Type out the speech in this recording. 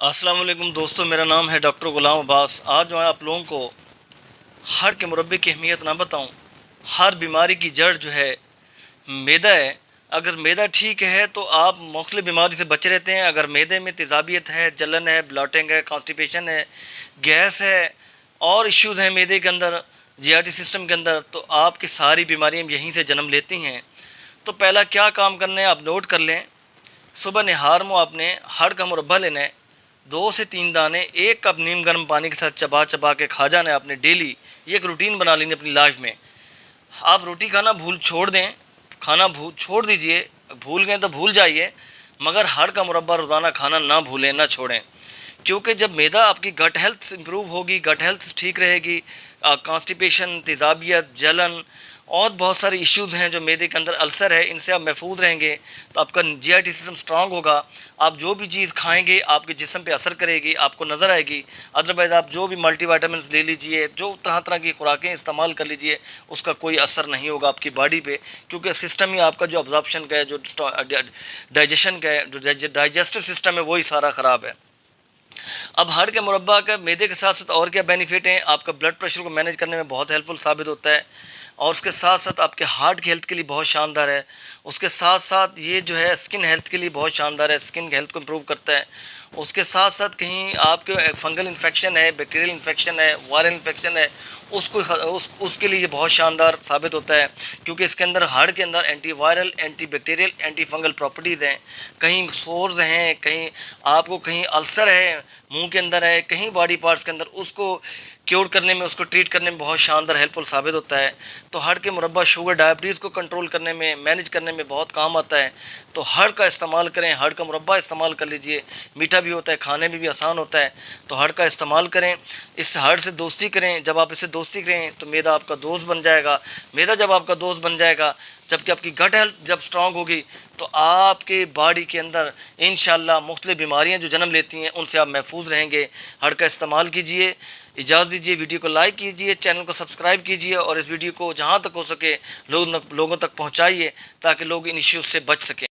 अस्सलाम वालेकुम दोस्तों, मेरा नाम है डॉक्टर ग़ुलाम अब्बास। आज जो है आप लोगों को हार्ट के मुरब्बे की अहमियत ना बताऊं। हर बीमारी की जड़ जो है मैदा है। अगर मैदा ठीक है तो आप मुख्तलिफ बीमारी से बचे रहते हैं। अगर मैदे में तेज़ाबियत है, जलन है, ब्लॉटिंग है, कॉन्स्टिपेशन है, गैस है और इश्यूज़ हैं मैदे के अंदर, जीआरटी सिस्टम के अंदर, तो आपकी सारी बीमारियाँ यहीं से जन्म लेती हैं। तो पहला क्या काम करना है आप नोट कर लें। सुबह निहार में आपने हार्ट का मुरब्बा लेना है, 2 से 3 दाने 1 कप नीम गर्म पानी के साथ चबा चबा के खा जाना है आपने डेली। ये एक रूटीन बना लेनी अपनी लाइफ में। आप रोटी खाना भूल छोड़ दें, खाना भूल छोड़ दीजिए, भूल गए तो भूल जाइए, मगर हार्ट का मुरब्बा रोज़ाना खाना ना भूलें, ना छोड़ें। क्योंकि जब मैदा आपकी गट हेल्थ इंप्रूव होगी, गट हेल्थ ठीक रहेगी, कॉन्स्टिपेशन, तेज़ाबियत, जलन और बहुत सारे इश्यूज़ हैं जो मैदे के अंदर, अल्सर है, इनसे आप महफूज रहेंगे तो आपका जीआईटी सिस्टम स्ट्रांग होगा। आप जो भी चीज़ खाएंगे आपके जिस्म पे असर करेगी, आपको नज़र आएगी। अदरवाइज़ आप जो भी मल्टीविटामिन्स ले लीजिए, जो तरह तरह की खुराकें इस्तेमाल कर लीजिए, उसका कोई असर नहीं होगा आपकी बॉडी पे, क्योंकि सिस्टम ही आपका जो अब्जॉर्प्शन का है, जो डाइजेशन का है, जो डाइजेस्टिव सिस्टम है, वही सारा ख़राब है। अब हार्ट के मुरब्बा का मैदे के साथ साथ और क्या बेनिफिट हैं, आपका ब्लड प्रेशर को मैनेज करने में बहुत हेल्पफुल साबित होता है, और उसके साथ साथ आपके हार्ट की हेल्थ के लिए बहुत शानदार है। उसके साथ साथ ये जो है स्किन हेल्थ के लिए बहुत शानदार है, स्किन हेल्थ को इम्प्रूव करता है। उसके साथ साथ कहीं आपके फंगल इन्फेक्शन है, बैक्टीरियल इन्फेक्शन है, वायरल इन्फेक्शन है, उसके लिए ये बहुत शानदार साबित होता है, क्योंकि इसके अंदर हार्ट के अंदर anti viral, anti bacterial, anti fungal properties हैं। कहीं सोर्स हैं, कहीं आपको कहीं अल्सर है मुंह के अंदर है, कहीं बॉडी पार्ट्स के अंदर, उसको क्योर करने में, उसको ट्रीट करने में बहुत शानदार हेल्पफुल साबित होता है। तो हार्ट के मुरब्बा शुगर डायबिटीज़ को कंट्रोल करने में, मैनेज करने में बहुत काम आता है। तो हार्ट का इस्तेमाल करें, हार्ट का मुरब्बा इस्तेमाल कर लीजिए। मीठा भी होता है, खाने में भी आसान होता है, तो हार्ट का इस्तेमाल करें। इस हार्ट से दोस्ती करें। जब आप इससे दोस्ती करें तो मैदा आपका दोस्त बन जाएगा। मैदा जब आपका दोस्त बन जाएगा, जबकि आपकी गट हेल्थ जब स्ट्रांग होगी, तो आपके बॉडी के अंदर इंशाल्लाह मुख्तलिफ बीमारियां जो जन्म लेती हैं उनसे आप महफूज रहेंगे। हार्ट का इस्तेमाल कीजिए। इजाज़त दीजिए, वीडियो को लाइक कीजिए, चैनल को सब्सक्राइब कीजिए और इस वीडियो को जहाँ तक हो सके लोगों तक पहुँचाइए, ताकि लोग इन इश्यूज़ से बच सकें।